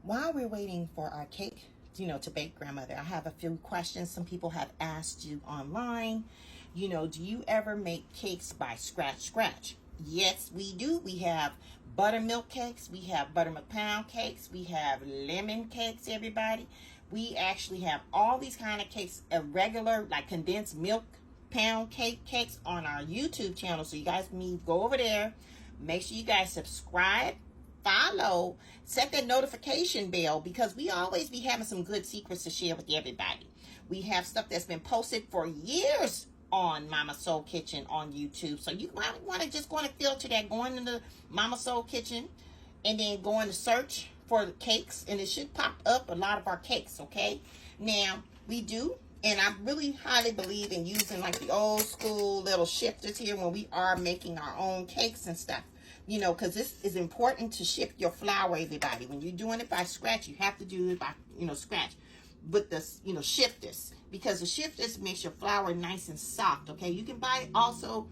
While we're waiting for our cake, to bake, grandmother, I have a few questions. Some people have asked you online, do you ever make cakes by scratch? Yes, we do. We have buttermilk cakes. We have buttermilk pound cakes. We have lemon cakes, everybody. We actually have all these kind of cakes, a regular, like condensed milk pound cakes on our YouTube channel. So you guys can go over there. Make sure you guys subscribe, follow, set that notification bell, because we always be having some good secrets to share with everybody. We have stuff that's been posted for years on Mama Soul Kitchen on YouTube. So you might want to just go and filter that, going into Mama Soul Kitchen and then going to search for the cakes, and it should pop up a lot of our cakes, okay? Now, we do, and I really highly believe in using like the old school little shifters here when we are making our own cakes and stuff. Because this is important to shift your flour, everybody. When you're doing it by scratch, you have to do it by, scratch with the, shifters. Because the shifters makes your flour nice and soft, okay? You can buy also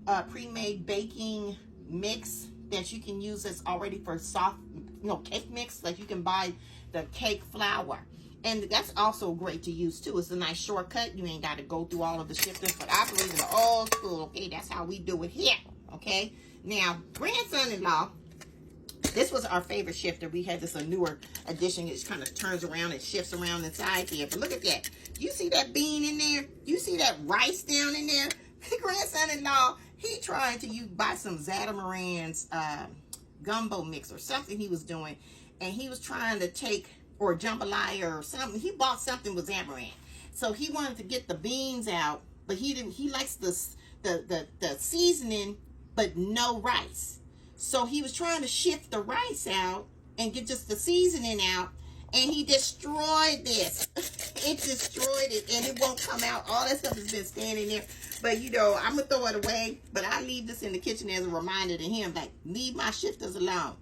a pre-made baking mix that you can use that's already for soft, cake mix. Like you can buy the cake flour. And that's also great to use too. It's a nice shortcut. You ain't got to go through all of the shifters. But I believe in the old school, okay? That's how we do it here, okay? Now, grandson-in-law, this was our favorite shifter. We had this a newer edition. It kind of turns around and shifts around inside here. But look at that. You see that bean in there? You see that rice down in there? Grandson-in-law, he tried to buy some Zatamaran's gumbo mix or something he was doing. And he was trying to take, or jambalaya or something. He bought something with Zamaran. So he wanted to get the beans out. But he didn't. He likes the seasoning, but no rice. So he was trying to shift the rice out and get just the seasoning out, and he destroyed this. It destroyed it, and it won't come out. All that stuff has been standing there. But, I'm going to throw it away, but I leave this in the kitchen as a reminder to him, like, leave my shifters alone.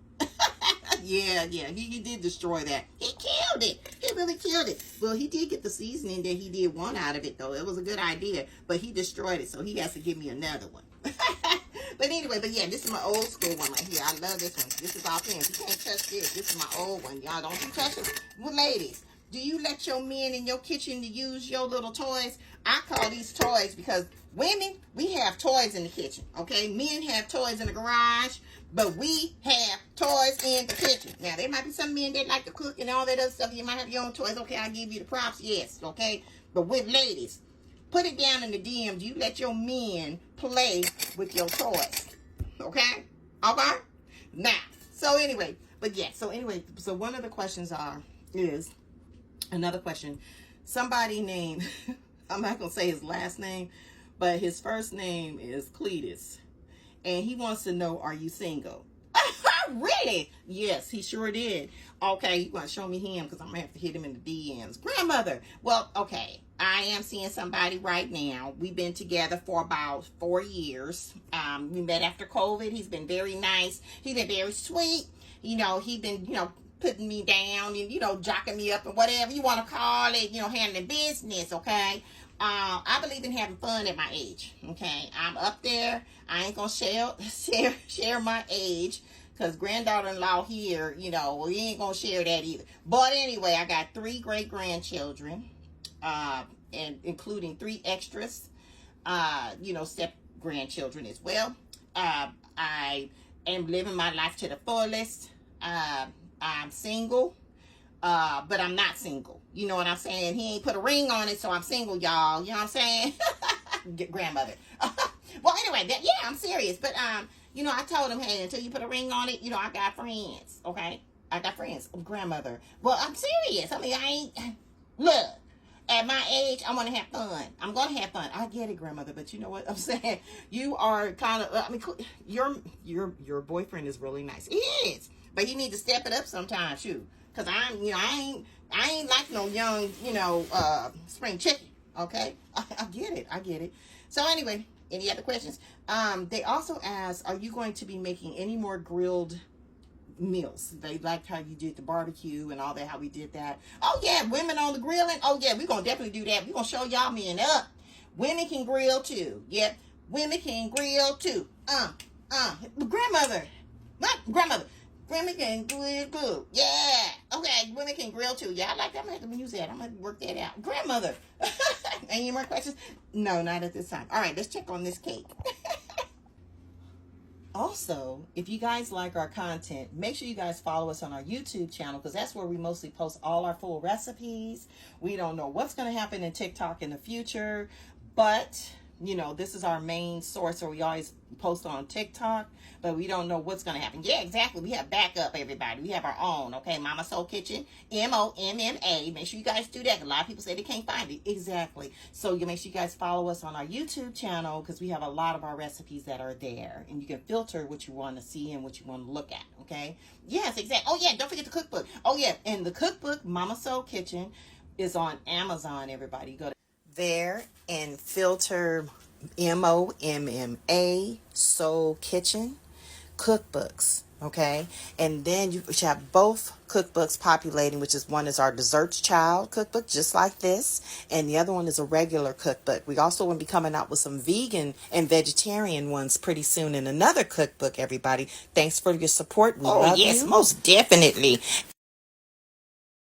Yeah, he did destroy that. He killed it. He really killed it. Well, he did get the seasoning that he did want out of it, though. It was a good idea, but he destroyed it, so he has to give me another one. But anyway, yeah, this is my old school one right here. I love this one. This is off hands. You can't touch this. This is my old one. Y'all don't you touch it. Well, ladies, do you let your men in your kitchen to use your little toys? I call these toys because women, we have toys in the kitchen, okay? Men have toys in the garage, but we have toys in the kitchen. Now, there might be some men that like to cook and all that other stuff. You might have your own toys. Okay, I'll give you the props. Yes, okay? But with ladies, put it down in the DMs. You let your men play with your toys. Okay? Okay? Now, so anyway, so one of the questions is another question. Somebody named, I'm not going to say his last name, but his first name is Cletus. And he wants to know, are you single? Really? Yes, he sure did. Okay, you want to show me him because I'm going to have to hit him in the DMs. Grandmother. Well, okay. I am seeing somebody right now. We've been together for about 4 years. We met after COVID. He's been very nice. He's been very sweet. He's been, putting me down and, jocking me up and whatever you want to call it, handling business, okay? I believe in having fun at my age, okay? I'm up there. I ain't going to share my age because granddaughter-in-law here, we ain't going to share that either. But anyway, I got 3 great-grandchildren. And including 3 extras, step grandchildren as well. I am living my life to the fullest. I'm single, but I'm not single. You know what I'm saying? He ain't put a ring on it, so I'm single, y'all. You know what I'm saying? Grandmother. Well, anyway, I'm serious. But, I told him, hey, until you put a ring on it, I got friends, okay? I got friends. Grandmother. Well, I'm serious. I mean, I ain't... Look. At my age, I want to have fun. I'm going to have fun. I get it, grandmother, but you know what I'm saying? You are kind of, your boyfriend is really nice. He is, but you need to step it up sometimes, shoot. Because I ain't like no young, spring chicken, okay? I get it. So anyway, any other questions? They also asked, are you going to be making any more grilled meals? They liked how you did the barbecue and all that, how we did that. Oh yeah, women on the grilling. Oh yeah, we're gonna definitely do that. We're gonna show y'all men up. Women can grill too. Yep, women can grill too. Grandmother, my grandmother can grill too. Yeah, okay, email too. Yeah, I like that. I'm going to have to use that. I'm going to work that out. Grandmother. Any more questions? No, not at this time. All right, let's check on this cake. Also, if you guys like our content, make sure you guys follow us on our YouTube channel, because that's where we mostly post all our full recipes. We don't know what's going to happen in TikTok in the future, but you know, this is our main source where we always post on TikTok, but we don't know what's going to happen. Yeah, exactly. We have backup, everybody. We have our own, okay? Mama Soul Kitchen, MOMMA. Make sure you guys do that. A lot of people say they can't find it. Exactly. So you make sure you guys follow us on our YouTube channel, because we have a lot of our recipes that are there, and you can filter what you want to see and what you want to look at, okay? Yes, exactly. Oh, yeah, don't forget the cookbook. Oh, yeah, and the cookbook, Mama Soul Kitchen, is on Amazon, everybody. Go there and filter MOMMA Soul Kitchen cookbooks, okay? And then you should have both cookbooks populating, which is one is our desserts child cookbook, just like this, and the other one is a regular cookbook. We also will be coming out with some vegan and vegetarian ones pretty soon in another cookbook, everybody. Thanks for your support. We love you. Most definitely.